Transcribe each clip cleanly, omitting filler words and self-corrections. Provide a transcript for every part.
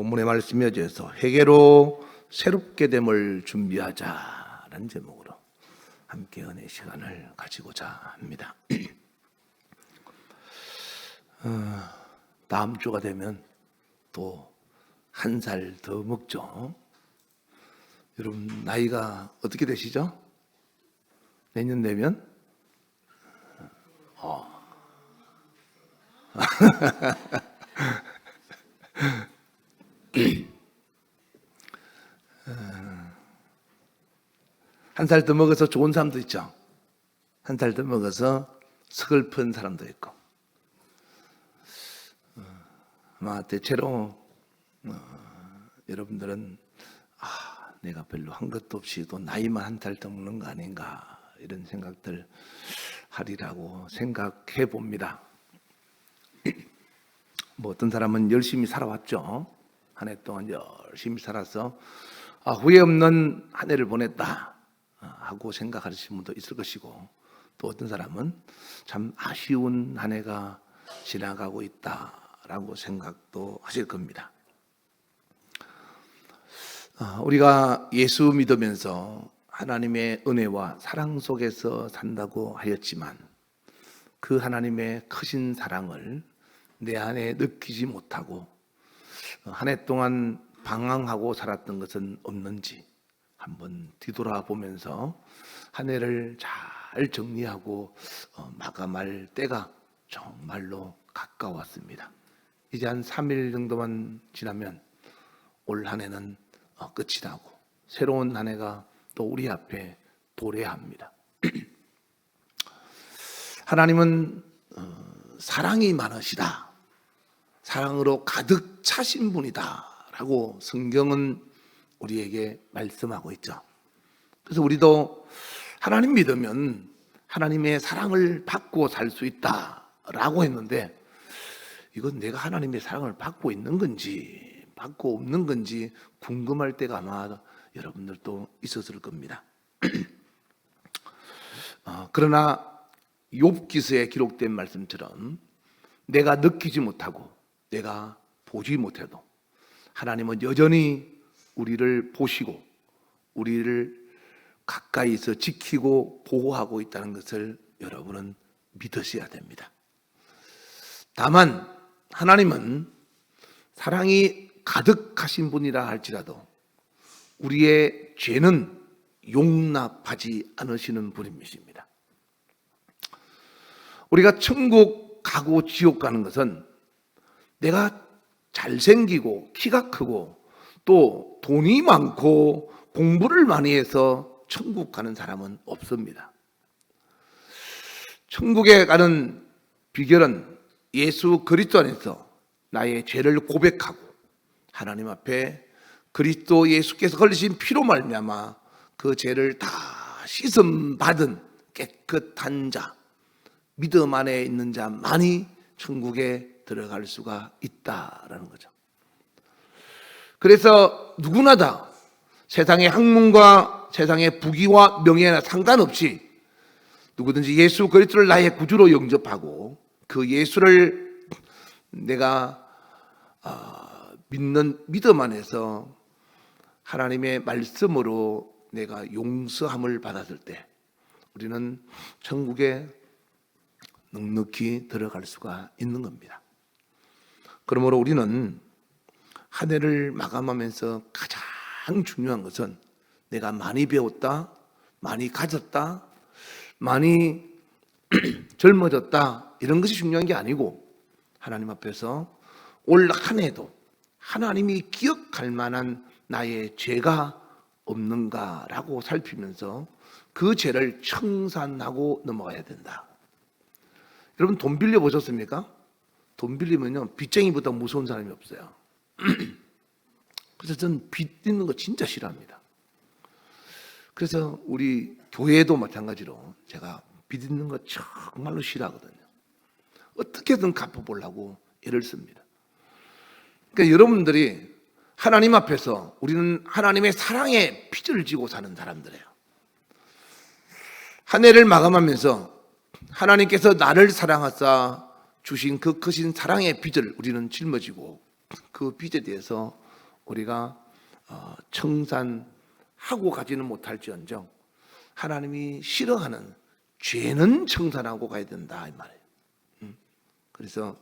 본문의 말씀에 의해서 회개로 새롭게 됨을 준비하자라는 제목으로 함께 은혜 시간을 가지고자 합니다. 다음 주가 되면 또 한 살 더 먹죠. 여러분 나이가 어떻게 되시죠? 내년 되면? 한 살 더 먹어서 좋은 사람도 있죠. 한 살 더 먹어서 서글픈 사람도 있고. 아마 대체로 여러분들은 내가 별로 한 것도 없이 또 나이만 한 살 더 먹는 거 아닌가 이런 생각들 하리라고 생각해 봅니다. 뭐 어떤 사람은 열심히 살아왔죠. 한 해 동안 열심히 살아서 후회 없는 한 해를 보냈다 하고 생각하시는 분도 있을 것이고, 또 어떤 사람은 참 아쉬운 한 해가 지나가고 있다라고 생각도 하실 겁니다. 우리가 예수 믿으면서 하나님의 은혜와 사랑 속에서 산다고 하였지만 그 하나님의 크신 사랑을 내 안에 느끼지 못하고 한 해 동안 방황하고 살았던 것은 없는지 한번 뒤돌아보면서 한 해를 잘 정리하고 마감할 때가 정말로 가까웠습니다. 이제 한 3일 정도만 지나면 올 한 해는 끝이 나고 새로운 한 해가 또 우리 앞에 도래합니다. 하나님은 사랑이 많으시다, 사랑으로 가득 차신 분이다 라고 성경은 우리에게 말씀하고 있죠. 그래서 우리도 하나님 믿으면 하나님의 사랑을 받고 살 수 있다 라고 했는데, 이건 내가 하나님의 사랑을 받고 있는 건지 받고 없는 건지 궁금할 때가 아마 여러분들도 있었을 겁니다. 그러나 욥기서에 기록된 말씀처럼 내가 느끼지 못하고 내가 보지 못해도 하나님은 여전히 우리를 보시고 우리를 가까이서 지키고 보호하고 있다는 것을 여러분은 믿으셔야 됩니다. 다만 하나님은 사랑이 가득하신 분이라 할지라도 우리의 죄는 용납하지 않으시는 분이십니다. 우리가 천국 가고 지옥 가는 것은 내가 잘생기고 키가 크고 또 돈이 많고 공부를 많이 해서 천국 가는 사람은 없습니다. 천국에 가는 비결은 예수 그리스도 안에서 나의 죄를 고백하고 하나님 앞에 그리스도 예수께서 흘리신 피로 말미암아 그 죄를 다 씻음 받은 깨끗한 자, 믿음 안에 있는 자만이 천국에 들어갈 수가 있다라는 거죠. 그래서 누구나 다 세상의 학문과 세상의 부귀와 명예나 상관없이 누구든지 예수 그리스도를 나의 구주로 영접하고 그 예수를 내가 믿는 믿음 안에서 하나님의 말씀으로 내가 용서함을 받았을 때 우리는 천국에 넉넉히 들어갈 수가 있는 겁니다. 그러므로 우리는 한 해를 마감하면서 가장 중요한 것은 내가 많이 배웠다, 많이 가졌다, 많이 젊어졌다 이런 것이 중요한 게 아니고 하나님 앞에서 올 한 해도 하나님이 기억할 만한 나의 죄가 없는가라고 살피면서 그 죄를 청산하고 넘어가야 된다. 여러분 돈 빌려 보셨습니까? 돈 빌리면요 빚쟁이보다 무서운 사람이 없어요. 그래서 저는 빚 있는 거 진짜 싫어합니다. 그래서 우리 교회도 마찬가지로 제가 빚 있는 거 정말로 싫어하거든요. 어떻게든 갚아보려고 애를 씁니다. 그러니까 여러분들이 하나님 앞에서 우리는 하나님의 사랑의 빚을 지고 사는 사람들이에요. 한 해를 마감하면서 하나님께서 나를 사랑하사 주신 그 크신 사랑의 빚을 우리는 짊어지고 그 빚에 대해서 우리가 청산하고 가지는 못할지언정 하나님이 싫어하는 죄는 청산하고 가야 된다 이 말이에요. 그래서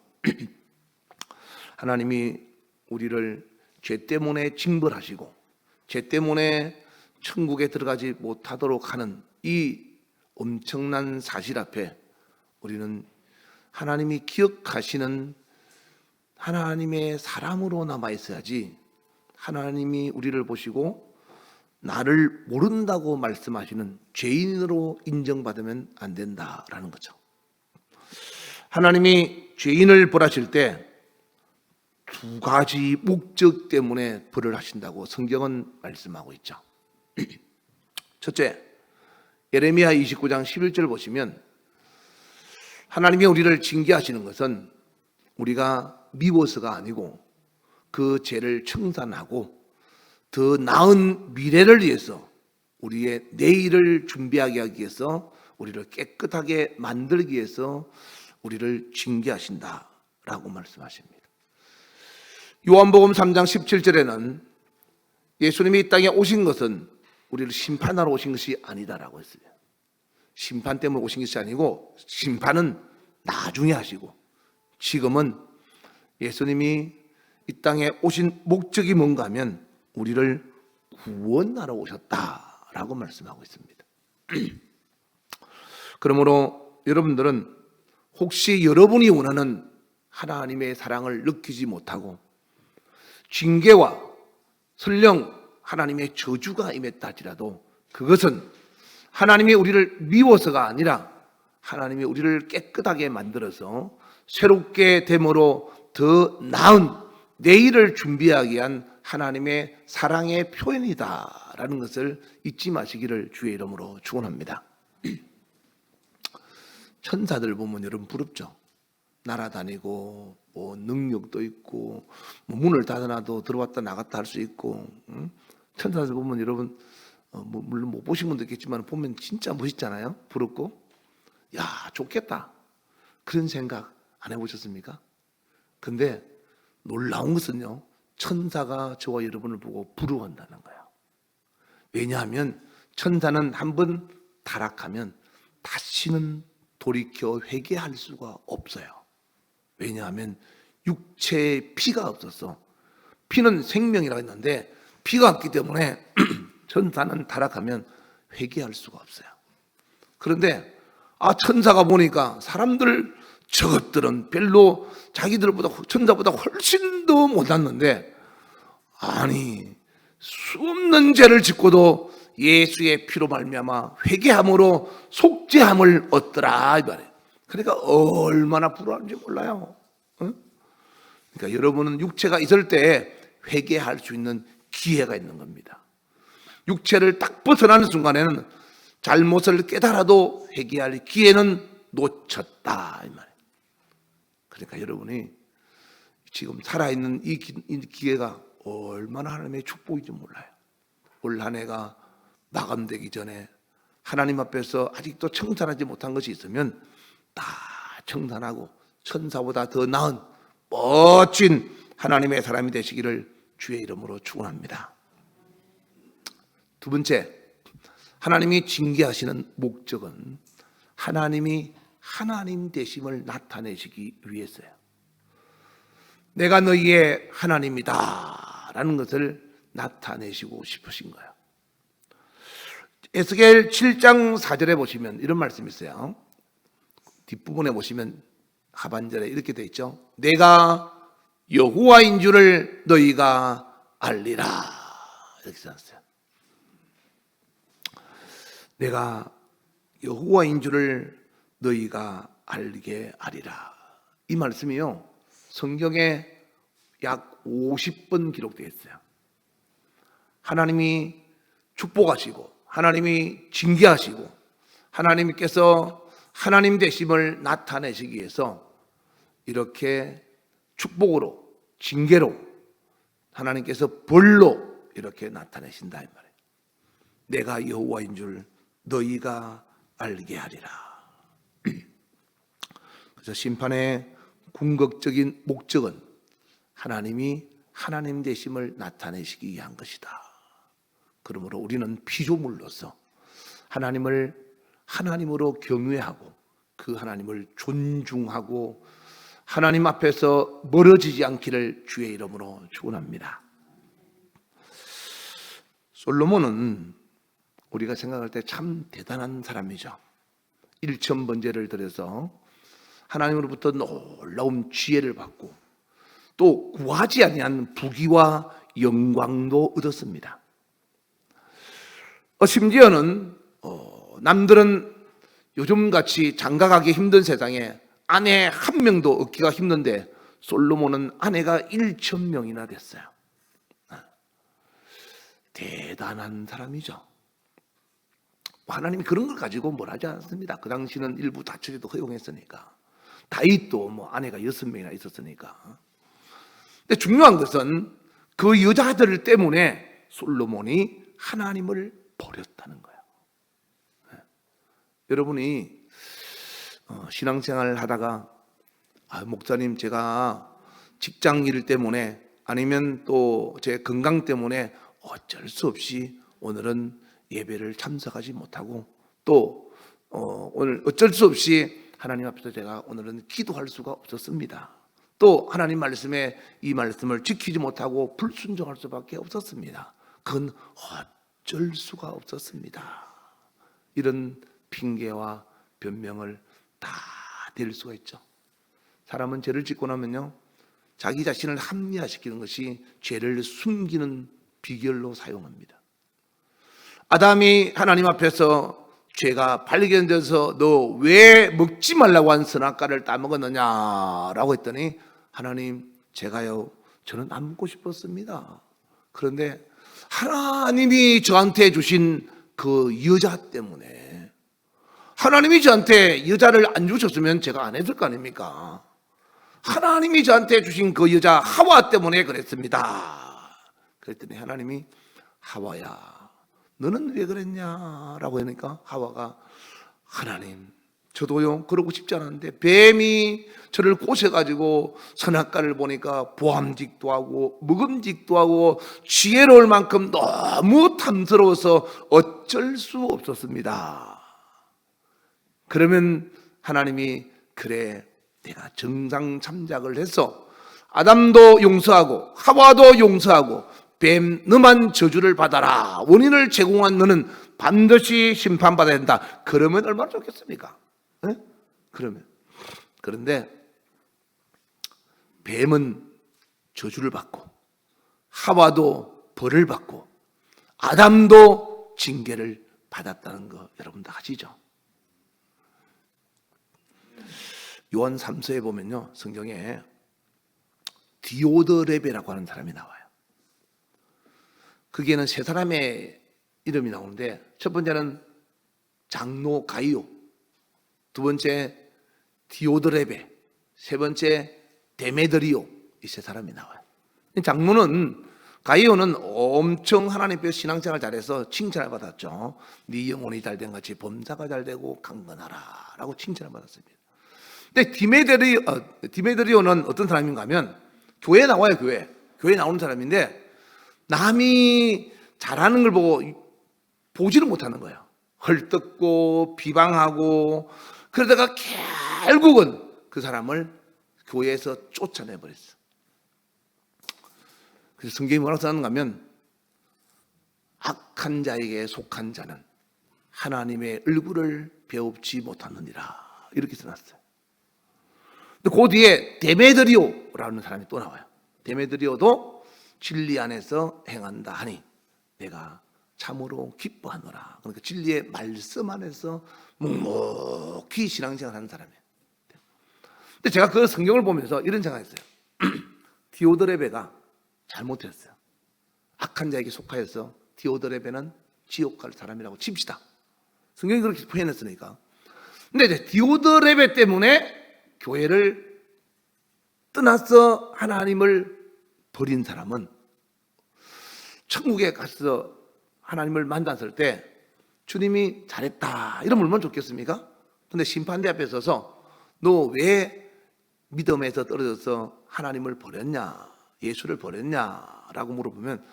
하나님이 우리를 죄 때문에 징벌하시고 죄 때문에 천국에 들어가지 못하도록 하는 이 엄청난 사실 앞에 우리는 하나님이 기억하시는 하나님의 사람으로 남아 있어야지, 하나님이 우리를 보시고 나를 모른다고 말씀하시는 죄인으로 인정받으면 안 된다라는 거죠. 하나님이 죄인을 벌하실 때 두 가지 목적 때문에 벌을 하신다고 성경은 말씀하고 있죠. 첫째, 예레미야 29장 11절 보시면 하나님이 우리를 징계하시는 것은 우리가 미워서가 아니고 그 죄를 청산하고 더 나은 미래를 위해서 우리의 내일을 준비하게 하기 위해서 우리를 깨끗하게 만들기 위해서 우리를 징계하신다라고 말씀하십니다. 요한복음 3장 17절에는 예수님이 이 땅에 오신 것은 우리를 심판하러 오신 것이 아니다라고 했어요. 심판 때문에 오신 것이 아니고 심판은 나중에 하시고 지금은 예수님이 이 땅에 오신 목적이 뭔가 하면 우리를 구원하러 오셨다라고 말씀하고 있습니다. 그러므로 여러분들은 혹시 여러분이 원하는 하나님의 사랑을 느끼지 못하고 징계와 설령 하나님의 저주가 임했다 할지라도 그것은 하나님이 우리를 미워서가 아니라 하나님이 우리를 깨끗하게 만들어서 새롭게 됨으로 더 나은 내일을 준비하기 위한 하나님의 사랑의 표현이다라는 것을 잊지 마시기를 주의 이름으로 축원합니다. 천사들 보면 여러분 부럽죠. 날아다니고 뭐 능력도 있고 뭐 문을 닫아놔도 들어왔다 나갔다 할 수 있고, 천사들 보면 여러분 물론 못 보신 분도 있겠지만 보면 진짜 멋있잖아요. 부럽고 야 좋겠다 그런 생각 안 해보셨습니까? 근데 놀라운 것은요, 천사가 저와 여러분을 보고 부러워한다는 거예요. 왜냐하면 천사는 한번 타락하면 다시는 돌이켜 회개할 수가 없어요. 왜냐하면 육체에 피가 없어서, 피는 생명이라고 했는데 피가 없기 때문에 천사는 타락하면 회개할 수가 없어요. 그런데 천사가 보니까 사람들 저것들은 별로 자기들보다 천사보다 훨씬 더 못났는데 아니 수 없는 죄를 짓고도 예수의 피로 말미암아 회개함으로 속죄함을 얻더라 이 말이에요. 그러니까 얼마나 부러운지 몰라요. 그러니까 여러분은 육체가 있을 때 회개할 수 있는 기회가 있는 겁니다. 육체를 딱 벗어나는 순간에는 잘못을 깨달아도 회개할 기회는 놓쳤다 이 말이에요. 그러니까 여러분이 지금 살아있는 이 기회가 얼마나 하나님의 축복인지 몰라요. 올 한 해가 마감되기 전에 하나님 앞에서 아직도 청산하지 못한 것이 있으면 다 청산하고 천사보다 더 나은 멋진 하나님의 사람이 되시기를 주의 이름으로 축원합니다. 두 번째, 하나님이 징계하시는 목적은 하나님이 하나님 되심을 나타내시기 위해서요. 내가 너희의 하나님이다 라는 것을 나타내시고 싶으신 거예요. 에스겔 7장 4절에 보시면 이런 말씀이 있어요. 뒷부분에 보시면 하반절에 이렇게 되어 있죠. 내가 여호와인 줄을 너희가 알리라 이렇게 써놨어요. 내가 여호와인 줄을 너희가 알게 하리라. 이 말씀이요 성경에 약 50번 기록되어 있어요. 하나님이 축복하시고 하나님이 징계하시고 하나님께서 하나님 되심을 나타내시기 위해서 이렇게 축복으로 징계로 하나님께서 벌로 이렇게 나타내신다 이 말이에요. 내가 여호와인 줄 너희가 알게 하리라. 그래서 심판의 궁극적인 목적은 하나님이 하나님 되심을 나타내시기 위한 것이다. 그러므로 우리는 피조물로서 하나님을 하나님으로 경외하고 그 하나님을 존중하고 하나님 앞에서 멀어지지 않기를 주의 이름으로 축원합니다. 솔로몬은 우리가 생각할 때 참 대단한 사람이죠. 일천번제를 드려서 하나님으로부터 놀라운 지혜를 받고 또 구하지 아니한 부귀와 영광도 얻었습니다. 심지어는 남들은 요즘같이 장가가기 힘든 세상에 아내 한 명도 얻기가 힘든데 솔로몬은 아내가 1,000명이나 됐어요. 대단한 사람이죠. 하나님이 그런 걸 가지고 뭘 하지 않습니다. 그 당시는 일부 다처제도 허용했으니까. 다윗도 아내가 6명이나 있었으니까. 근데 중요한 것은 그 여자들 때문에 솔로몬이 하나님을 버렸다는 거예요. 여러분이 신앙생활을 하다가 목사님 제가 직장 일 때문에 아니면 또 제 건강 때문에 어쩔 수 없이 오늘은 예배를 참석하지 못하고 또 오늘 어쩔 수 없이 하나님 앞에서 제가 오늘은 기도할 수가 없었습니다. 또 하나님 말씀에 이 말씀을 지키지 못하고 불순종할 수밖에 없었습니다. 그건 어쩔 수가 없었습니다. 이런 핑계와 변명을 다 댈 수가 있죠. 사람은 죄를 짓고 나면요, 자기 자신을 합리화시키는 것이 죄를 숨기는 비결로 사용합니다. 아담이 하나님 앞에서 죄가 발견돼서 너 왜 먹지 말라고 한 선악과를 따먹었느냐라고 했더니 하나님 제가요 저는 안 먹고 싶었습니다. 그런데 하나님이 저한테 주신 그 여자 때문에 하나님이 저한테 여자를 안 주셨으면 제가 안 했을 거 아닙니까? 하나님이 저한테 주신 그 여자 하와 때문에 그랬습니다. 그랬더니 하나님이 하와야 너는 왜 그랬냐라고 하니까 하와가 하나님 저도요 그러고 싶지 않았는데 뱀이 저를 꼬셔가지고 선악과를 보니까 보암직도 하고 먹음직도 하고 지혜로울 만큼 너무 탐스러워서 어쩔 수 없었습니다. 그러면 하나님이 그래 내가 정상 참작을 해서 아담도 용서하고 하와도 용서하고 뱀 너만 저주를 받아라 원인을 제공한 너는 반드시 심판받아야 된다. 그러면 얼마나 좋겠습니까? 네? 그런데 뱀은 저주를 받고 하와도 벌을 받고 아담도 징계를 받았다는 거 여러분 다 아시죠? 요한 3서에 보면요 성경에 디오드레베라고 하는 사람이 나와요. 거기에는 세 사람의 이름이 나오는데 첫 번째는 장로 가이오, 두 번째 디오드레베, 세 번째 데메드리오, 이 세 사람이 나와요. 장로는 가이오는 엄청 하나님 앞에서 신앙생활 잘해서 칭찬을 받았죠. 네 영혼이 잘된 같이 범사가 잘되고 강건하라 라고 칭찬을 받았습니다. 근데 디메드리오는 어떤 사람인가 하면 교회에 나와요. 교회에 나오는 사람인데 남이 잘하는 걸 보고 보지를 못하는 거예요. 헐뜯고 비방하고 그러다가 결국은 그 사람을 교회에서 쫓아내버렸어. 그래서 성경이 뭐라고 써놨는가 하면 악한 자에게 속한 자는 하나님의 얼굴을 배웁지 못하느니라 이렇게 써놨어요. 근데 그 뒤에 데메드리오라는 사람이 또 나와요. 데메드리오도 진리 안에서 행한다 하니 내가 참으로 기뻐하노라. 그러니까 진리의 말씀 안에서 묵묵히 신앙생활 하는 사람이에요. 근데 제가 그 성경을 보면서 이런 생각했어요. 디오드레베가 잘못했어요. 악한 자에게 속하여서 디오드레베는 지옥 갈 사람이라고 칩시다. 성경이 그렇게 표현했으니까. 근데 이제 디오드레베 때문에 교회를 떠나서 하나님을 버린 사람은 천국에 가서 하나님을 만났을 때 주님이 잘했다 이러면 얼마나 좋겠습니까? 근데 심판대 앞에 서서 너 왜 믿음에서 떨어져서 하나님을 버렸냐 예수를 버렸냐라고 물어보면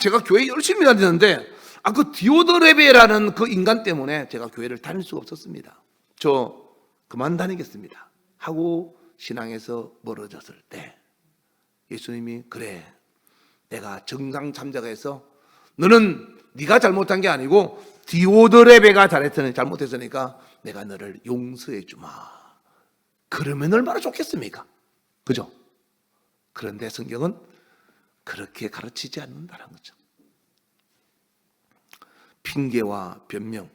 제가 교회 열심히 다니는데 그 디오드레베라는 그 인간 때문에 제가 교회를 다닐 수가 없었습니다. 저 그만 다니겠습니다 하고 신앙에서 멀어졌을 때 예수님이 그래, 내가 정상 참작해서 너는 네가 잘못한 게 아니고 디오드레베가 잘못했으니까 내가 너를 용서해 주마. 그러면 얼마나 좋겠습니까? 그죠? 그런데 성경은 그렇게 가르치지 않는다는 거죠. 핑계와 변명,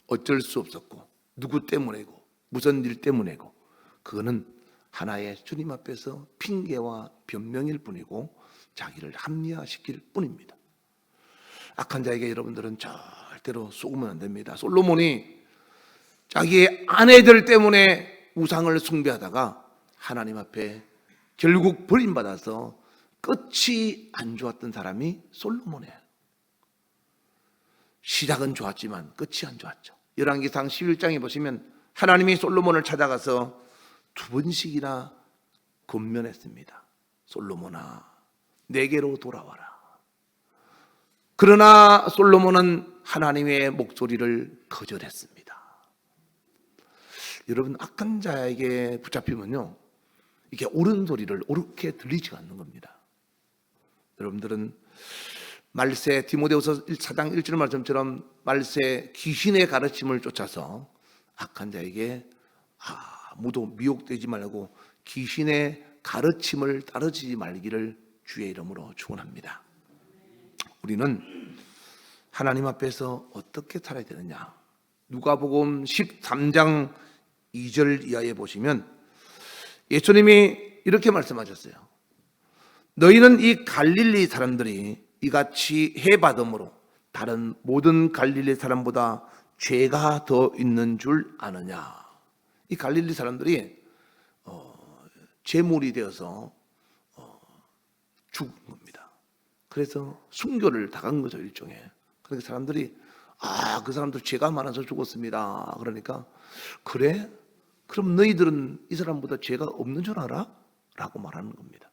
어쩔 수 없었고 누구 때문이고 무슨 일 때문이고, 그거는 하나의 주님 앞에서 핑계와 변명일 뿐이고 자기를 합리화시킬 뿐입니다. 악한 자에게 여러분들은 절대로 속으면 안 됩니다. 솔로몬이 자기의 아내들 때문에 우상을 숭배하다가 하나님 앞에 결국 버림받아서 끝이 안 좋았던 사람이 솔로몬이에요. 시작은 좋았지만 끝이 안 좋았죠. 열왕기상 11장에 보시면 하나님이 솔로몬을 찾아가서 2번씩이나 권면했습니다. 솔로몬아, 내게로 돌아와라. 그러나 솔로몬은 하나님의 목소리를 거절했습니다. 여러분, 악한 자에게 붙잡히면요, 이게 옳은 소리를 옳게 들리지가 않는 겁니다. 여러분들은 말세, 디모데후서 4장 1절 말씀처럼 말세 귀신의 가르침을 쫓아서 악한 자에게 아무도 미혹되지 말고 귀신의 가르침을 따르지 말기를 주의 이름으로 축원합니다. 우리는 하나님 앞에서 어떻게 살아야 되느냐? 누가복음 13장 2절 이하에 보시면 예수님이 이렇게 말씀하셨어요. 너희는 이 갈릴리 사람들이 이같이 해받음으로 다른 모든 갈릴리 사람보다 죄가 더 있는 줄 아느냐? 이 갈릴리 사람들이 제물이 되어서 죽은 겁니다. 그래서 순교를 당한 거죠, 일종의. 그러니까 사람들이 그 사람들 죄가 많아서 죽었습니다. 그러니까 그래? 그럼 너희들은 이 사람보다 죄가 없는 줄 알아? 라고 말하는 겁니다.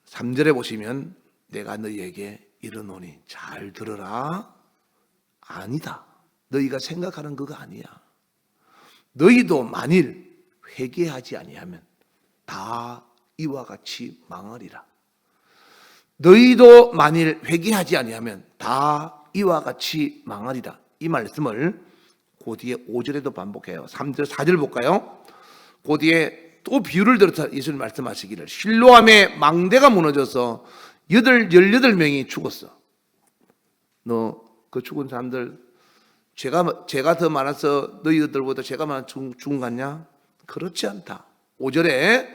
3절에 보시면 내가 너희에게 이르노니 잘 들으라. 아니다. 너희가 생각하는 그거 아니야. 너희도 만일 회개하지 아니하면 다 이와 같이 망하리라. 너희도 만일 회개하지 아니하면 다 이와 같이 망하리라. 이 말씀을 그 뒤에 5절에도 반복해요. 3절, 4절 볼까요? 그 뒤에 또 비유를 들어서 예수님 말씀하시기를 실로암에 망대가 무너져서 18명이 죽었어. 너 그 죽은 사람들 죄가 더 많아서 너희들보다 죄가 많아 죽은 것 같냐? 그렇지 않다. 5절에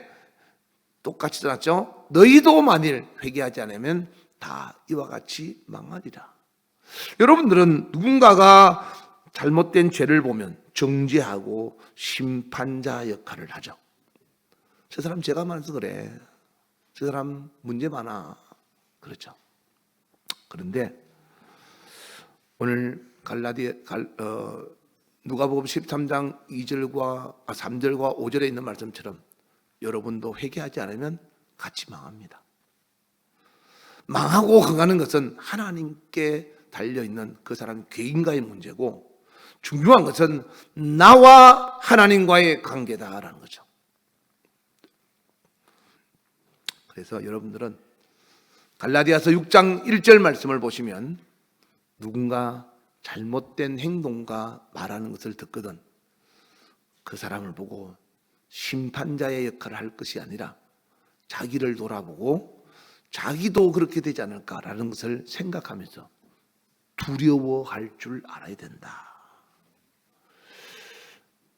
똑같이 써놨죠. 너희도 만일 회개하지 않으면 다 이와 같이 망하리라. 여러분들은 누군가가 잘못된 죄를 보면 정죄하고 심판자 역할을 하죠. 저 사람 죄가 많아서 그래. 저 사람 문제 많아. 그렇죠. 그런데 오늘 누가복음 13장 3절과 5절에 있는 말씀처럼 여러분도 회개하지 않으면 같이 망합니다. 망하고 흥하는 것은 하나님께 달려있는 그 사람 개인과의 문제고, 중요한 것은 나와 하나님과의 관계다라는 거죠. 그래서 여러분들은 갈라디아서 6장 1절 말씀을 보시면 누군가 잘못된 행동과 말하는 것을 듣거든 그 사람을 보고 심판자의 역할을 할 것이 아니라 자기를 돌아보고 자기도 그렇게 되지 않을까라는 것을 생각하면서 두려워할 줄 알아야 된다.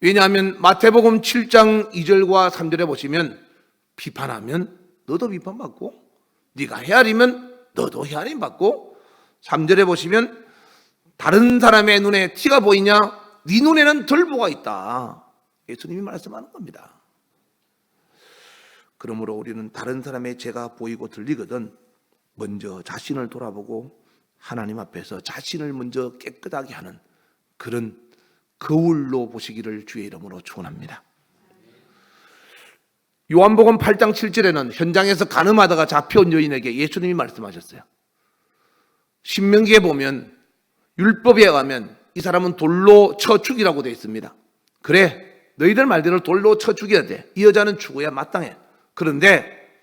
왜냐하면 마태복음 7장 2절과 3절에 보시면 비판하면 너도 비판받고, 네가 헤아리면 너도 헤아림 받고, 3절에 보시면 다른 사람의 눈에 티가 보이냐? 네 눈에는 덜보가 있다. 예수님이 말씀하는 겁니다. 그러므로 우리는 다른 사람의 죄가 보이고 들리거든 먼저 자신을 돌아보고 하나님 앞에서 자신을 먼저 깨끗하게 하는 그런 거울로 보시기를 주의 이름으로 축원합니다. 요한복음 8장 7절에는 현장에서 간음하다가 잡혀온 여인에게 예수님이 말씀하셨어요. 신명기에 보면 율법에 의하면 이 사람은 돌로 쳐 죽이라고 되어 있습니다. 그래, 너희들 말대로 돌로 쳐 죽여야 돼. 이 여자는 죽어야 마땅해. 그런데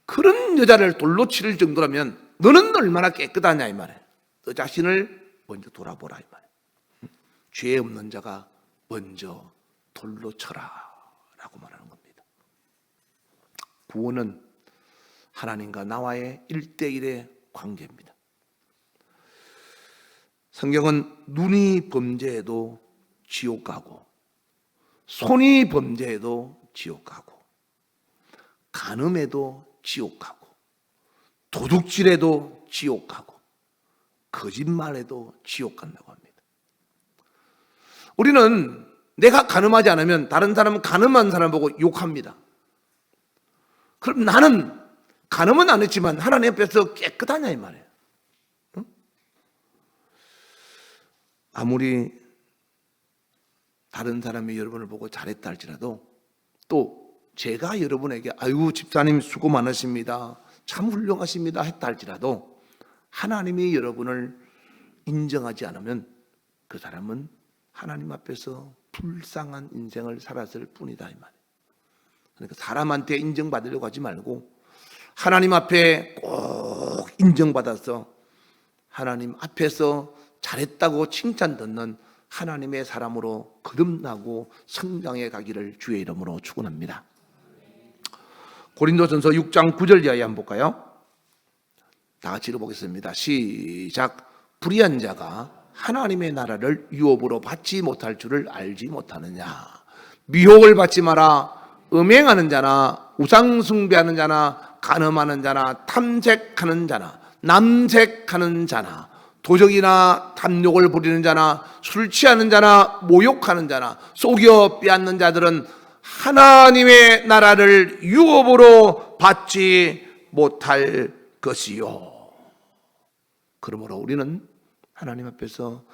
그런 여자를 돌로 치를 정도라면 너는 얼마나 깨끗하냐 이 말이에요. 너 자신을 먼저 돌아보라 이 말이에요. 죄 없는 자가 먼저 돌로 쳐라 라고 말하는 겁니다. 구원은 하나님과 나와의 1대1의 관계입니다. 성경은 눈이 범죄해도 지옥 가고, 손이 범죄해도 지옥 가고, 간음해도 지옥 가고, 도둑질해도 지옥 가고, 거짓말해도 지옥 간다고 합니다. 우리는 내가 간음하지 않으면 다른 사람은 간음한 사람 보고 욕합니다. 그럼 나는 간음은 안 했지만 하나님 앞에서 깨끗하냐 이 말이에요. 응? 아무리 다른 사람이 여러분을 보고 잘했다 할지라도 또 제가 여러분에게 아유 집사님 수고 많으십니다, 참 훌륭하십니다 했다 할지라도 하나님이 여러분을 인정하지 않으면 그 사람은 하나님 앞에서 불쌍한 인생을 살았을 뿐이다 이 말이에요. 그러니까 사람한테 인정받으려고 하지 말고 하나님 앞에 꼭 인정받아서 하나님 앞에서 잘했다고 칭찬 듣는 하나님의 사람으로 거듭나고 성장해 가기를 주의 이름으로 축원합니다. 고린도전서 6장 9절 이하에 한번 볼까요? 다 같이 읽어보겠습니다. 시작. 불의한 자가 하나님의 나라를 유업으로 받지 못할 줄을 알지 못하느냐. 미혹을 받지 마라. 음행하는 자나 우상 숭배하는 자나 간음하는 자나 탐색하는 자나 남색하는 자나 도적이나 탐욕을 부리는 자나 술 취하는 자나 모욕하는 자나 속여 빼앗는 자들은 하나님의 나라를 유업으로 받지 못할 것이요. 그러므로 우리는 하나님 앞에서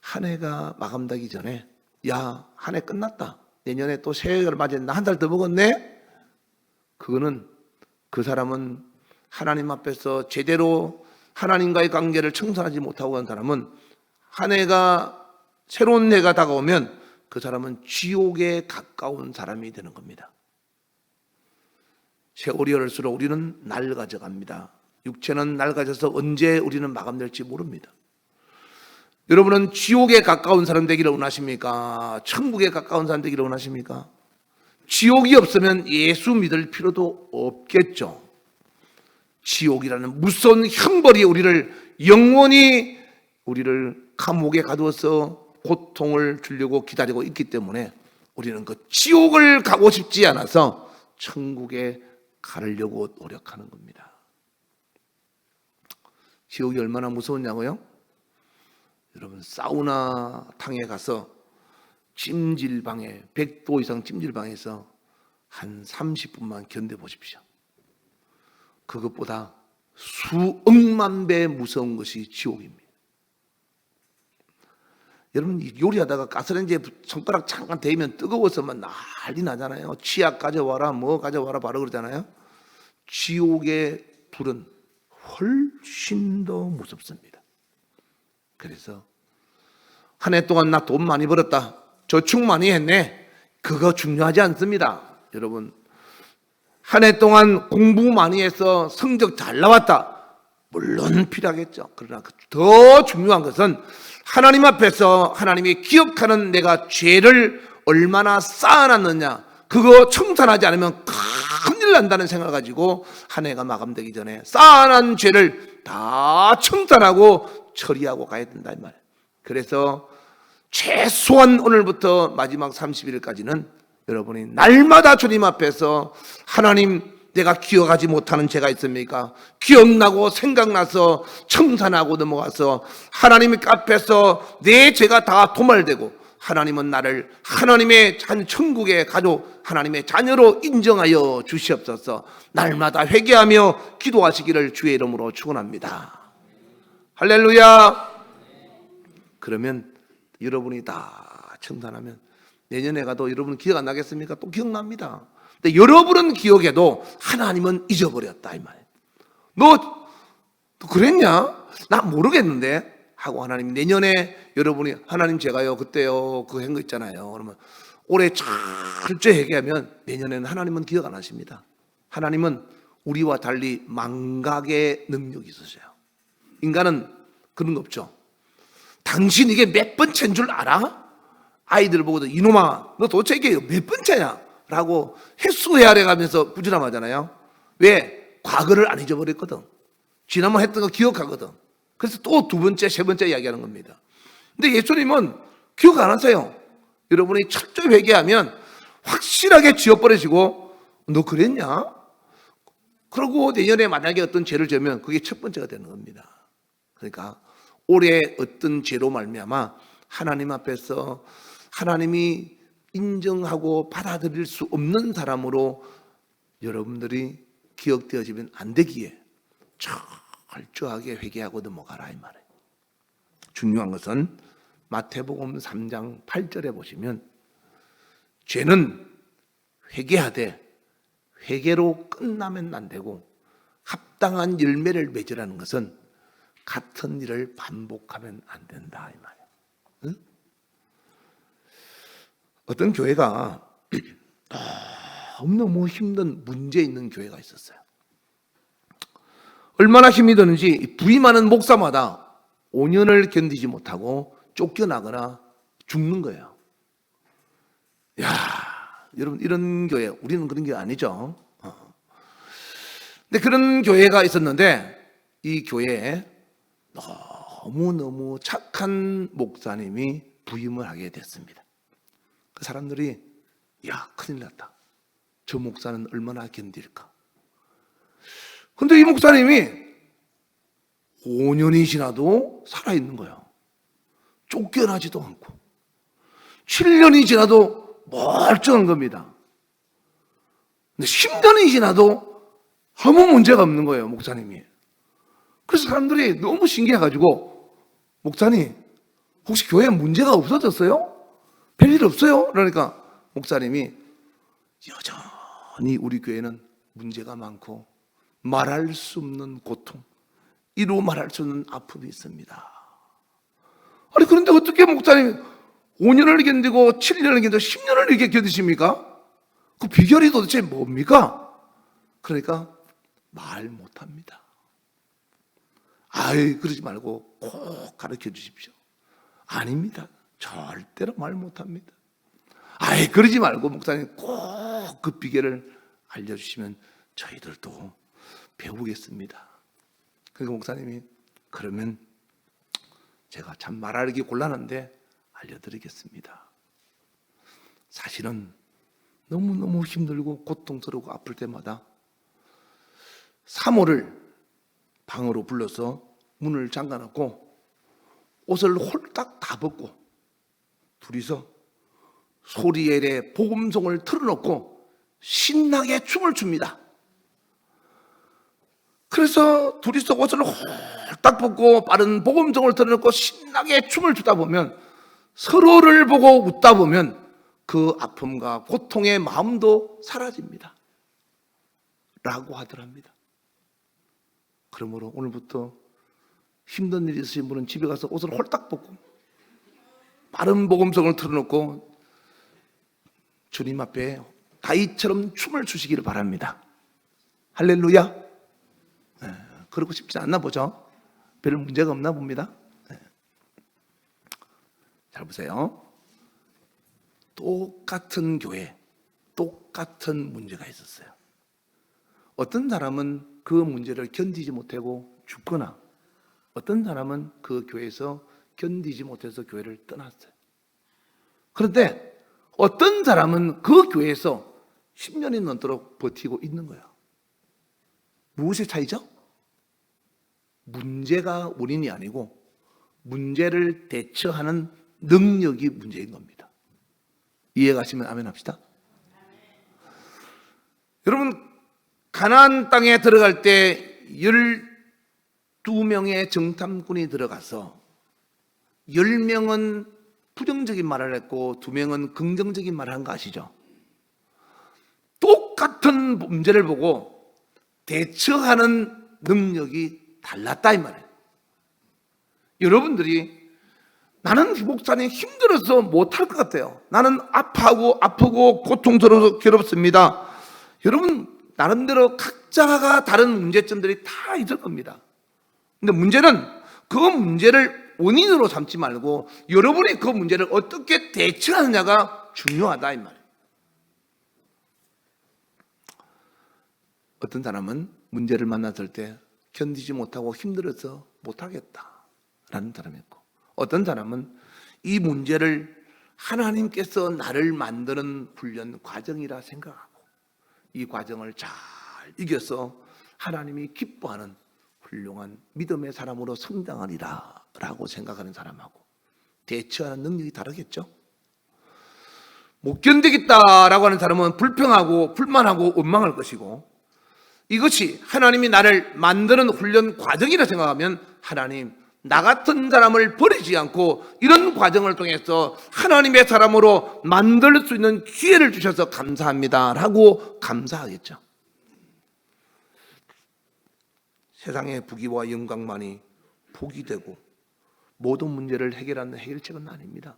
한 해가 마감되기 전에 야, 한 해 끝났다, 내년에 또 새해를 맞이했나, 한 달 더 먹었네? 그거는 그 사람은 하나님 앞에서 제대로 하나님과의 관계를 청산하지 못하고 간 사람은 한 해가, 새로운 해가 다가오면 그 사람은 지옥에 가까운 사람이 되는 겁니다. 세월이 흐를수록 우리는 낡아져 갑니다. 육체는 낡아져서 언제 우리는 마감될지 모릅니다. 여러분은 지옥에 가까운 사람 되기를 원하십니까? 천국에 가까운 사람 되기를 원하십니까? 지옥이 없으면 예수 믿을 필요도 없겠죠. 지옥이라는 무서운 형벌이 우리를 영원히 우리를 감옥에 가두어서 고통을 주려고 기다리고 있기 때문에 우리는 그 지옥을 가고 싶지 않아서 천국에 가려고 노력하는 겁니다. 지옥이 얼마나 무서웠냐고요? 여러분, 사우나탕에 가서 찜질방에 100도 이상 찜질방에서 한 30분만 견뎌보십시오. 그것보다 수억만 배 무서운 것이 지옥입니다. 여러분, 요리하다가 가스레인지에 손가락 잠깐 대면 뜨거워서만 난리 나잖아요. 치약 가져와라, 뭐 가져와라 바로 그러잖아요. 지옥의 불은 훨씬 더 무섭습니다. 그래서 한 해 동안 나 돈 많이 벌었다, 저축 많이 했네, 그거 중요하지 않습니다. 여러분, 한 해 동안 공부 많이 해서 성적 잘 나왔다, 물론 필요하겠죠. 그러나 더 중요한 것은 하나님 앞에서 하나님이 기억하는 내가 죄를 얼마나 쌓아놨느냐, 그거 청산하지 않으면 큰일 난다는 생각을 가지고 한 해가 마감되기 전에 쌓아놓은 죄를 다 청산하고 처리하고 가야 된다 이 말이에요. 그래서 최소한 오늘부터 마지막 30일까지는 여러분이 날마다 주님 앞에서 하나님, 내가 기억하지 못하는 죄가 있습니까? 기억나고 생각나서 청산하고 넘어가서 하나님 앞에서 내 죄가 다 도말되고 하나님은 나를 하나님의 천국의 가족, 하나님의 자녀로 인정하여 주시옵소서. 날마다 회개하며 기도하시기를 주의 이름으로 축원합니다. 할렐루야. 그러면 여러분이 다 청산하면 내년에 가도 여러분 기억 안 나겠습니까? 또 기억납니다. 근데 여러분은 기억해도 하나님은 잊어버렸다 이 말이에요. 너 그랬냐? 나 모르겠는데 하고 하나님 내년에 여러분이 하나님 제가요 그때요 그거 한 거 있잖아요. 그러면 올해 철저히 회개하면 내년에는 하나님은 기억 안 하십니다. 하나님은 우리와 달리 망각의 능력이 있으세요. 인간은 그런 거 없죠. 당신 이게 몇 번째인 줄 알아? 아이들 보고도 이놈아 너 도대체 이게 몇 번째냐? 라고 횟수 헤아려 가면서 부지런하잖아요. 왜? 과거를 안 잊어버렸거든. 지난번 했던 거 기억하거든. 그래서 또 두 번째, 세 번째 이야기하는 겁니다. 근데 예수님은 기억 안 하세요. 여러분이 철저히 회개하면 확실하게 지워버리시고 너 그랬냐? 그러고 내년에 만약에 어떤 죄를 지으면 그게 첫 번째가 되는 겁니다. 그러니까 올해 어떤 죄로 말미암아 하나님 앞에서 하나님이 인정하고 받아들일 수 없는 사람으로 여러분들이 기억되어지면 안 되기에 철저하게 회개하고 넘어가라 이 말이에요. 중요한 것은 마태복음 3장 8절에 보시면 죄는 회개하되 회개로 끝나면 안 되고 합당한 열매를 맺으라는 것은 같은 일을 반복하면 안 된다 이 말이에요. 응? 어떤 교회가 너무너무 힘든 문제 있는 교회가 있었어요. 얼마나 힘이 드는지 부임하는 목사마다 5년을 견디지 못하고 쫓겨나거나 죽는 거예요. 야, 여러분 이런 교회 우리는 그런 게 아니죠. 근데 그런 교회가 있었는데 이 교회에 너무너무 착한 목사님이 부임을 하게 됐습니다. 그 사람들이 야 큰일 났다. 저 목사는 얼마나 견딜까. 근데 이 목사님이 5년이 지나도 살아있는 거예요. 쫓겨나지도 않고 7년이 지나도 멀쩡한 겁니다. 근데 10년이 지나도 아무 문제가 없는 거예요, 목사님이. 그래서 사람들이 너무 신기해가지고 목사님 혹시 교회에 문제가 없어졌어요? 별일 없어요? 그러니까 목사님이 여전히 우리 교회는 문제가 많고 말할 수 없는 고통, 이루 말할 수 없는 아픔이 있습니다. 아니 그런데 어떻게 목사님 5년을 견디고 7년을 견디고 10년을 이렇게 견디십니까? 그 비결이 도대체 뭡니까? 그러니까 말 못합니다. 아이 그러지 말고 꼭 가르쳐 주십시오. 아닙니다. 절대로 말 못합니다. 아이 그러지 말고 목사님 꼭 그 비결을 알려주시면 저희들도 배우겠습니다. 그러니까 목사님이 그러면 제가 참 말하기 곤란한데 알려드리겠습니다. 사실은 너무너무 힘들고 고통스럽고 아플 때마다 사모를 방으로 불러서 문을 잠가놓고 옷을 홀딱 다 벗고 둘이서 소리엘의 복음송을 틀어놓고 신나게 춤을 춥니다. 그래서 둘이서 옷을 홀딱 벗고 빠른 복음송을 틀어놓고 신나게 춤을 추다 보면 서로를 보고 웃다 보면 그 아픔과 고통의 마음도 사라집니다. 라고 하더랍니다. 그러므로 오늘부터 힘든 일이 있으신 분은 집에 가서 옷을 홀딱 벗고 빠른 복음송을 틀어놓고 주님 앞에 다윗처럼 춤을 추시기를 바랍니다. 할렐루야. 그러고 싶지 않나 보죠. 별 문제가 없나 봅니다. 잘 보세요. 똑같은 교회, 똑같은 문제가 있었어요. 어떤 사람은 그 문제를 견디지 못하고 죽거나 어떤 사람은 그 교회에서 견디지 못해서 교회를 떠났어요. 그런데 어떤 사람은 그 교회에서 10년이 넘도록 버티고 있는 거예요. 무엇의 차이죠? 문제가 원인이 아니고 문제를 대처하는 능력이 문제인 겁니다. 이해가시면 아멘 합시다. 여러분 가나안 땅에 들어갈 때 12명의 정탐꾼이 들어가서 10명은 부정적인 말을 했고 2명은 긍정적인 말을 한 거 아시죠? 똑같은 문제를 보고 대처하는 능력이 달랐다 이 말이에요. 여러분들이 나는 목사님 힘들어서 못할 것 같아요. 나는 아프고 고통스러워서 괴롭습니다. 여러분 나름대로 각자가 다른 문제점들이 다 있을 겁니다. 근데 문제는 그 문제를 원인으로 삼지 말고 여러분이 그 문제를 어떻게 대처하느냐가 중요하다 이 말이에요. 어떤 사람은 문제를 만났을 때 견디지 못하고 힘들어서 못하겠다라는 사람이 있고, 어떤 사람은 이 문제를 하나님께서 나를 만드는 훈련 과정이라 생각하고 이 과정을 잘 이겨서 하나님이 기뻐하는 훌륭한 믿음의 사람으로 성장하리라 라고 생각하는 사람하고 대처하는 능력이 다르겠죠. 못 견디겠다라고 하는 사람은 불평하고 불만하고 원망할 것이고, 이것이 하나님이 나를 만드는 훈련 과정이라 생각하면 하나님 나 같은 사람을 버리지 않고 이런 과정을 통해서 하나님의 사람으로 만들 수 있는 기회를 주셔서 감사합니다 라고 감사하겠죠. 세상의 부귀와 영광만이 복이 되고 모든 문제를 해결하는 해결책은 아닙니다.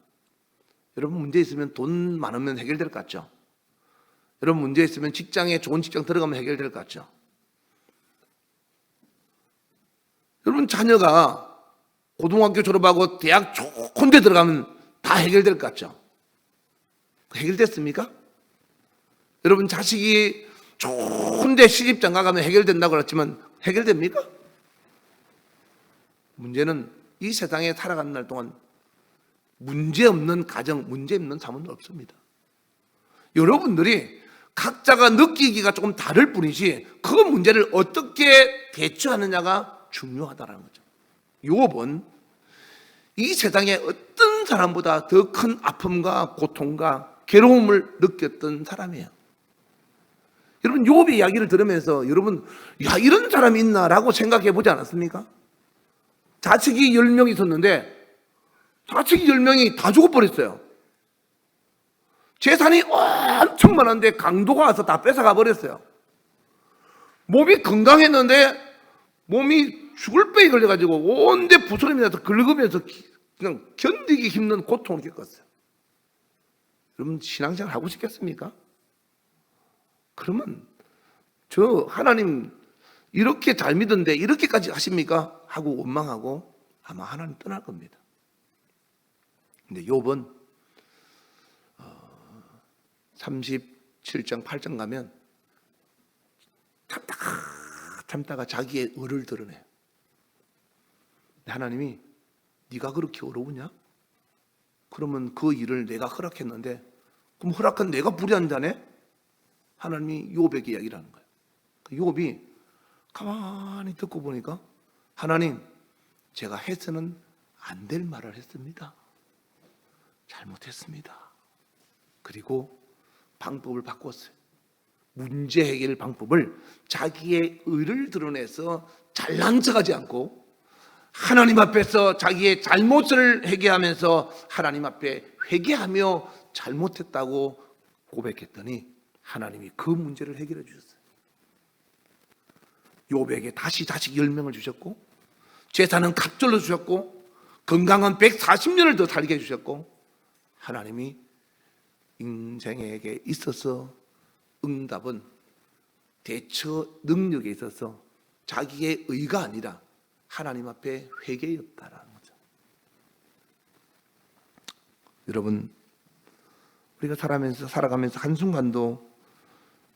여러분 문제 있으면 돈 많으면 해결될 것 같죠? 여러분 문제 있으면 직장에 좋은 직장 들어가면 해결될 것 같죠? 여러분 자녀가 고등학교 졸업하고 대학 좋은 데 들어가면 다 해결될 것 같죠? 해결됐습니까? 여러분 자식이 좋은 데 시집장가 가면 해결된다고 그랬지만 해결됩니까? 문제는 이 세상에 살아가는 날 동안 문제없는 가정, 문제없는 삶은 없습니다. 여러분들이 각자가 느끼기가 조금 다를 뿐이지 그 문제를 어떻게 대처하느냐가 중요하다는 거죠. 욥은 이 세상에 어떤 사람보다 더 큰 아픔과 고통과 괴로움을 느꼈던 사람이에요. 여러분 욥의 이야기를 들으면서 여러분 야 이런 사람이 있나라고 생각해 보지 않았습니까? 자식이 10명 있었는데 자식이 10명이 다 죽어버렸어요. 재산이 엄청 많은데 강도가 와서 다 뺏어가 버렸어요. 몸이 건강했는데 몸이 죽을 병에 걸려가지고 온데 부스럼이 나서 긁으면서 그냥 견디기 힘든 고통을 겪었어요. 여러분 신앙생활 하고 싶겠습니까? 그러면 저 하나님 이렇게 잘 믿었는데 이렇게까지 하십니까? 하고 원망하고 아마 하나님 떠날 겁니다. 근데 욥은 37장 8장 가면 참다가 자기의 의를 드러내요. 하나님이 네가 그렇게 어려우냐? 그러면 그 일을 내가 허락했는데 그럼 허락한 내가 불의한 자네? 하나님이 욥에게 이야기를 하는 거예요. 욥이 가만히 듣고 보니까 하나님 제가 해서는 안 될 말을 했습니다. 잘못했습니다. 그리고 방법을 바꿨어요. 문제 해결 방법을 자기의 의를 드러내서 잘난 척하지 않고 하나님 앞에서 자기의 잘못을 회개하면서 하나님 앞에 회개하며 잘못했다고 고백했더니 하나님이 그 문제를 해결해 주셨어요. 욥에게 다시 자식 10명을 주셨고 재산은 갑절로 주셨고 건강은 140년을 더 살게 해주셨고 하나님이 인생에게 있어서 응답은 대처 능력에 있어서 자기의 의가 아니라 하나님 앞에 회개였다라는 거죠. 여러분 우리가 살아가면서 한순간도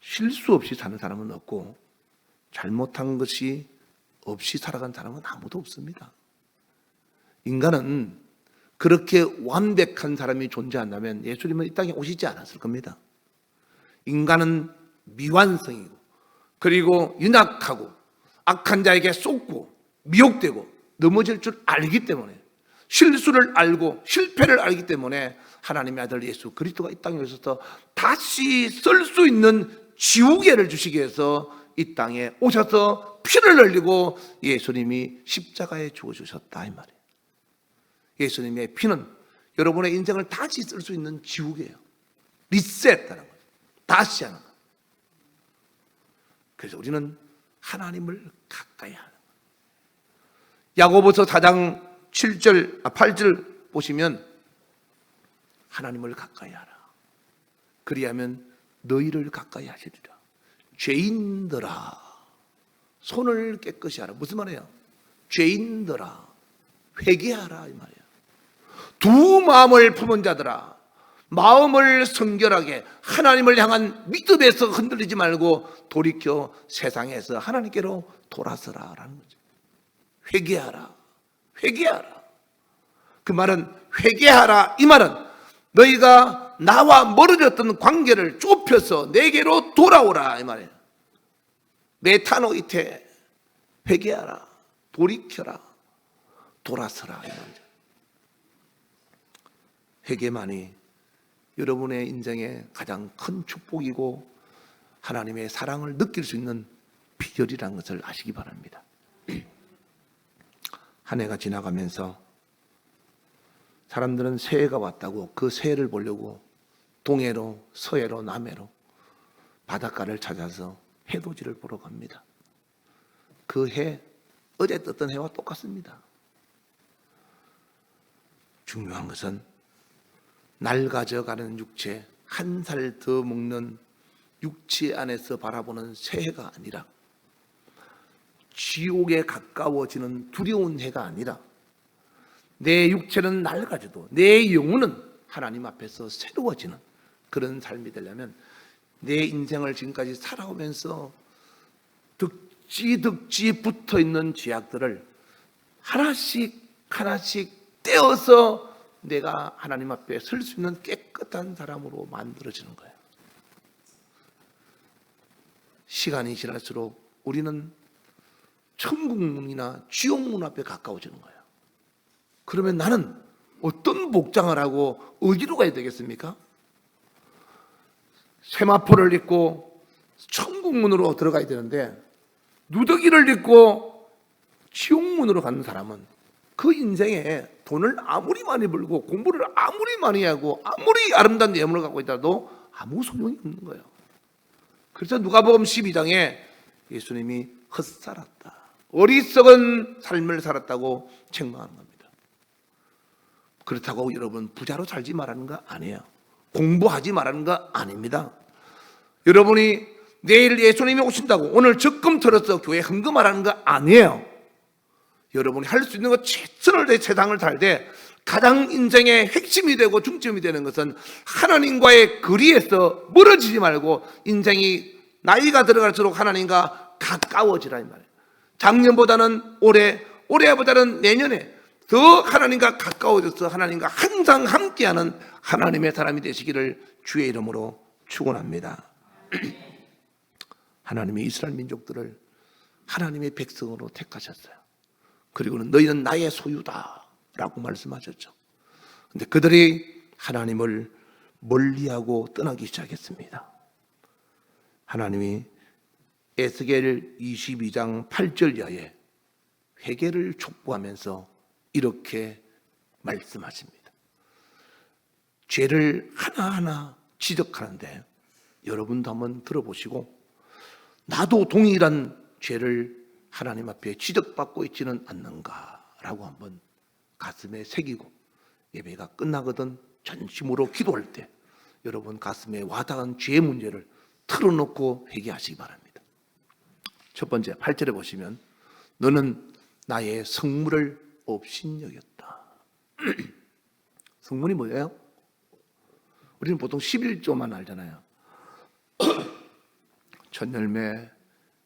실수 없이 사는 사람은 없고 잘못한 것이 없이 살아간 사람은 아무도 없습니다. 인간은 그렇게 완벽한 사람이 존재한다면 예수님은 이 땅에 오시지 않았을 겁니다. 인간은 미완성이고 그리고 연약하고 악한 자에게 쏟고 미혹되고 넘어질 줄 알기 때문에 실수를 알고 실패를 알기 때문에 하나님의 아들 예수 그리스도가 이 땅에 오셔서 다시 쓸 수 있는 지우개를 주시기 위해서 이 땅에 오셔서 피를 흘리고 예수님이 십자가에 죽어주셨다 이 말이에요. 예수님의 피는 여러분의 인생을 다시 쓸 수 있는 지우개예요. 리셋하는 거예요. 다시 하는 거예요. 그래서 우리는 하나님을 가까이 하는 거예요. 야고보서 4장 8절 보시면 하나님을 가까이 하라. 그리하면 너희를 가까이 하시리라. 죄인들아 손을 깨끗이 하라. 무슨 말이에요? 죄인들아 회개하라 이 말이에요. 두 마음을 품은 자들아 마음을 성결하게 하나님을 향한 믿음에서 흔들리지 말고 돌이켜 세상에서 하나님께로 돌아서라라는 거죠. 회개하라. 회개하라. 그 말은 회개하라 이 말은 너희가 나와 멀어졌던 관계를 좁혀서 내게로 돌아오라 이 말이에요. 메타노이테 회개하라. 돌이켜라. 돌아서라 이 말이죠. 회개만이 여러분의 인생의 가장 큰 축복이고 하나님의 사랑을 느낄 수 있는 비결이라는 것을 아시기 바랍니다. 한 해가 지나가면서 사람들은 새해가 왔다고 그 새해를 보려고 동해로 서해로 남해로 바닷가를 찾아서 해돋이를 보러 갑니다. 그 해 어제 떴던 해와 똑같습니다. 중요한 것은 낡아져가는 육체 한 살 더 먹는 육체 안에서 바라보는 새해가 아니라 지옥에 가까워지는 두려운 해가 아니라 내 육체는 낡아져도 내 영혼은 하나님 앞에서 새로워지는 그런 삶이 되려면 내 인생을 지금까지 살아오면서 득지 붙어있는 죄악들을 하나씩 떼어서 내가 하나님 앞에 설 수 있는 깨끗한 사람으로 만들어지는 거예요. 시간이 지날수록 우리는 천국문이나 지옥문 앞에 가까워지는 거예요. 그러면 나는 어떤 복장을 하고 어디로 가야 되겠습니까? 세마포를 입고 천국문으로 들어가야 되는데 누더기를 입고 지옥문으로 가는 사람은 그 인생에 돈을 아무리 많이 벌고 공부를 아무리 많이 하고 아무리 아름다운 예물을 갖고 있다도 아무 소용이 없는 거예요. 그래서 누가복음 12장에 예수님이 헛살았다, 어리석은 삶을 살았다고 책망하는 겁니다. 그렇다고 여러분 부자로 살지 말라는 거 아니에요. 공부하지 말라는 거 아닙니다. 여러분이 내일 예수님이 오신다고 오늘 적금 털어서 교회 헌금하라는 거 아니에요. 여러분이 할 수 있는 것 최선을 다해 세상을 살 때 가장 인생의 핵심이 되고 중점이 되는 것은 하나님과의 거리에서 멀어지지 말고 인생이 나이가 들어갈수록 하나님과 가까워지라 이 말이에요. 작년보다는 올해보다는 내년에 더 하나님과 가까워져서 하나님과 항상 함께하는 하나님의 사람이 되시기를 주의 이름으로 축원합니다. 하나님이 이스라엘 민족들을 하나님의 백성으로 택하셨어요. 그리고는 너희는 나의 소유다 라고 말씀하셨죠. 그런데 그들이 하나님을 멀리하고 떠나기 시작했습니다. 하나님이 에스겔 22장 8절 이하에 회개를 촉구하면서 이렇게 말씀하십니다. 죄를 하나하나 지적하는데 여러분도 한번 들어보시고 나도 동일한 죄를 하나님 앞에 지적받고 있지는 않는가라고 한번 가슴에 새기고 예배가 끝나거든 전심으로 기도할 때 여러분 가슴에 와닿은 죄의 문제를 털어놓고 회개하시기 바랍니다. 첫 번째 8절에 보시면 너는 나의 성물을 업신여겼다. 성물이 뭐예요? 우리는 보통 11조만 알잖아요. 첫 열매,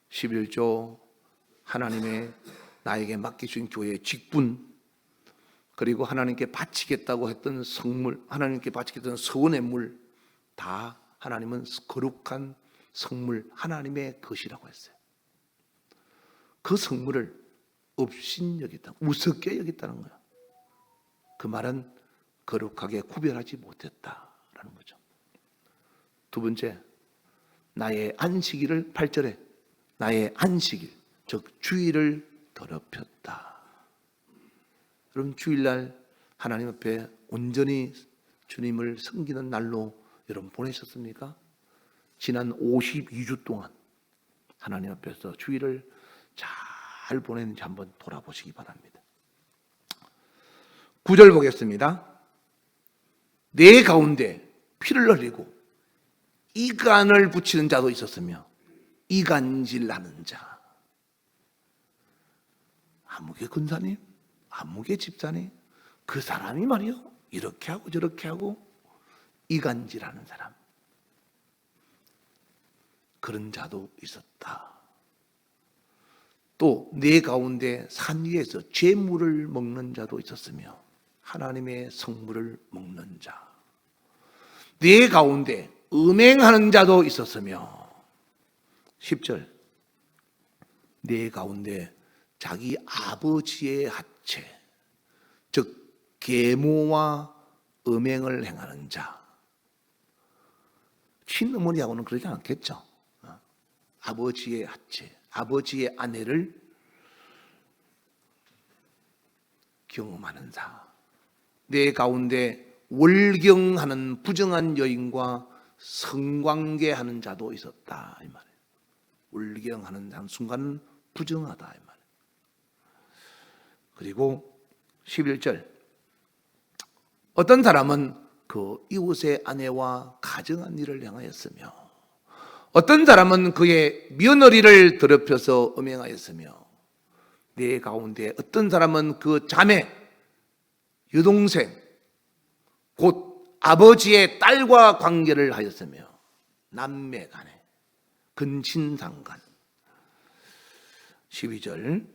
11조, 하나님의 나에게 맡기신 교회의 직분, 그리고 하나님께 바치겠다고 했던 성물, 하나님께 바치겠다는 서원의 물, 다 하나님은 거룩한 성물, 하나님의 것이라고 했어요. 그 성물을 업신여겼다, 우습게 여겼다는 거예요. 그 말은 거룩하게 구별하지 못했다라는 거죠. 두 번째, 나의 안식일을 8절에 나의 안식일, 즉 주일을 더럽혔다. 여러분 주일날 하나님 앞에 온전히 주님을 섬기는 날로 여러분 보내셨습니까? 지난 52주 동안 하나님 앞에서 주일을 잘 보냈는지 한번 돌아보시기 바랍니다. 9절 보겠습니다. 내 가운데 피를 흘리고 이간을 붙이는 자도 있었으며 이간질하는 자. 아무개 군사님, 아무개 집사님, 그 사람이 말이요 이렇게 하고 저렇게 하고 이간질하는 사람, 그런 자도 있었다. 또 내 가운데 산 위에서 재물을 먹는 자도 있었으며 하나님의 성물을 먹는 자. 내 가운데 음행하는 자도 있었으며 10절 내 가운데 자기 아버지의 하체 즉 계모와 음행을 행하는 자. 친어머니하고는 그러지 않겠죠. 아버지의 하체, 아버지의 아내를 경험하는 자. 내 가운데 월경하는 부정한 여인과 성관계하는 자도 있었다 이 말이에요. 월경하는 순간은 부정하다 이 말이에요. 그리고 11절 어떤 사람은 그 이웃의 아내와 가정한 일을 행하였으며 어떤 사람은 그의 며느리를 더럽혀서 음행하였으며 내 가운데 어떤 사람은 그 자매, 여동생, 곧 아버지의 딸과 관계를 하였으며 남매 간에 근친상간. 12절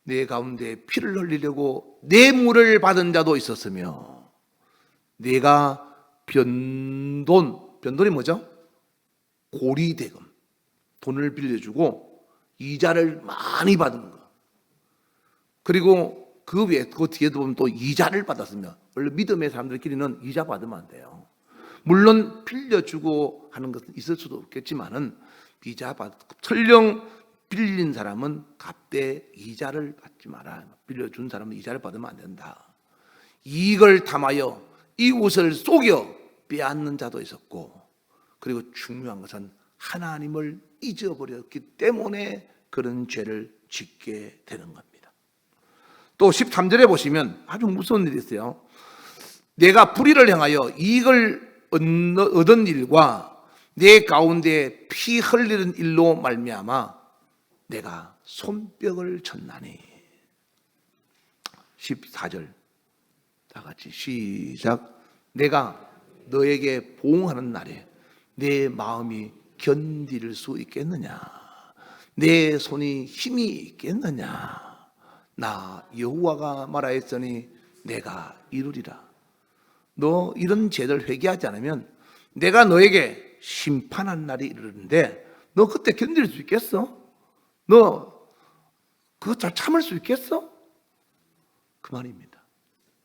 내 가운데 피를 흘리려고 뇌물을 받은 자도 있었으며 내가 변돈이 뭐죠? 고리대금, 돈을 빌려주고 이자를 많이 받은 거. 그리고 그 위에 그 뒤에도 보면 또 이자를 받았으며 원래 믿음의 사람들끼리는 이자 받으면 안 돼요. 물론 빌려주고 하는 것은 있을 수도 없겠지만은 이자 설령 빌린 사람은 갚되 이자를 받지 마라. 빌려준 사람은 이자를 받으면 안 된다. 이익을 탐하여 이웃을 속여 빼앗는 자도 있었고, 그리고 중요한 것은 하나님을 잊어버렸기 때문에 그런 죄를 짓게 되는 겁니다. 또 13절에 보시면 아주 무서운 일이 있어요. 내가 불의를 행하여 이익을 얻은 일과 내 가운데 피 흘리는 일로 말미암아 내가 손뼉을 쳤나니. 14절 다 같이 시작. 내가 너에게 보응하는 날에 내 마음이 견딜 수 있겠느냐? 내 손이 힘이 있겠느냐? 나 여호와가 말하였으니 내가 이루리라. 너 이런 죄를 회개하지 않으면 내가 너에게 심판한 날이 이르는데 너 그때 견딜 수 있겠어? 너 그거 잘 참을 수 있겠어? 그 말입니다.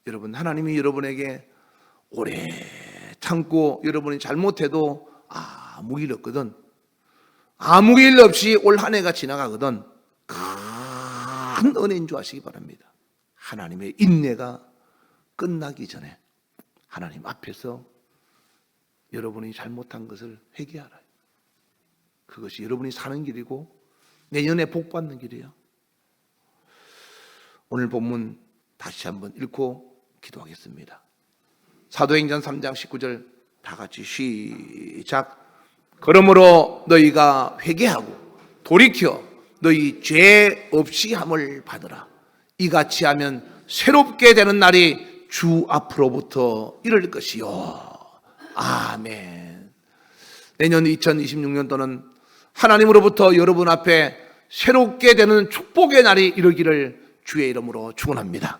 여러분, 하나님이 여러분에게 오래 참고 여러분이 잘못해도 아무 일 없거든. 아무 일 없이 올 한 해가 지나가거든. 큰 은혜인 줄 아시기 바랍니다. 하나님의 인내가 끝나기 전에 하나님 앞에서 여러분이 잘못한 것을 회개하라. 그것이 여러분이 사는 길이고 내년에 복 받는 길이에요. 오늘 본문 다시 한번 읽고 기도하겠습니다. 사도행전 3장 19절 다 같이 시작. 그러므로 너희가 회개하고 돌이켜 너희 죄 없이 함을 받으라. 이같이 하면 새롭게 되는 날이 주 앞으로부터 이를 것이요. 아멘. 내년 2026년도는 하나님으로부터 여러분 앞에 새롭게 되는 축복의 날이 이르기를 주의 이름으로 축원합니다.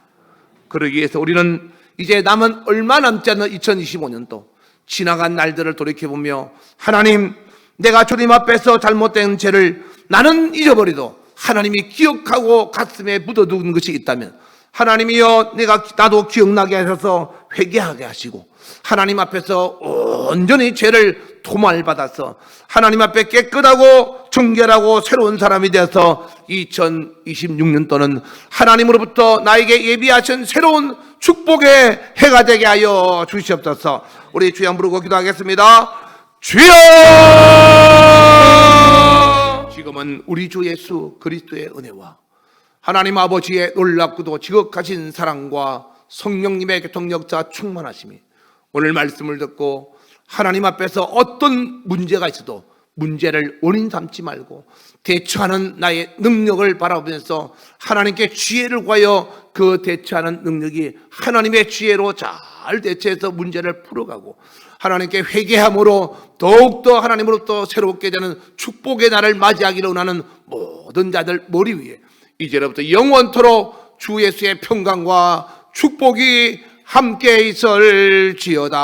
그러기 위해서 우리는 이제 남은 얼마 남지 않은 2025년도 지나간 날들을 돌이켜보며 나님, 내가 주님 앞에서 잘못된 죄를 나는 잊어버리도 하나님이 기억하고 가슴에 묻어두는 것이 있다면 하나님이여 나도 기억나게 하셔서 회개하게 하시고 하나님 앞에서 온전히 죄를 토말받아서 하나님 앞에 깨끗하고 정결하고 새로운 사람이 되어서 2026년도는 하나님으로부터 나에게 예비하신 새로운 축복의 해가 되게 하여 주시옵소서. 우리 주여 부르고 기도하겠습니다. 주여! 지금은 우리 주 예수 그리스도의 은혜와 하나님 아버지의 놀랍고도 지극하신 사랑과 성령님의 교통역사 충만하심이 오늘 말씀을 듣고 하나님 앞에서 어떤 문제가 있어도 문제를 원인 삼지 말고 대처하는 나의 능력을 바라보면서 하나님께 지혜를 구하여 그 대처하는 능력이 하나님의 지혜로 잘 대처해서 문제를 풀어가고 하나님께 회개함으로 더욱더 하나님으로부터 새롭게 되는 축복의 날을 맞이하기를 원하는 모든 자들 머리 위에 이제로부터 영원토록 주 예수의 평강과 축복이 함께 있을지어다.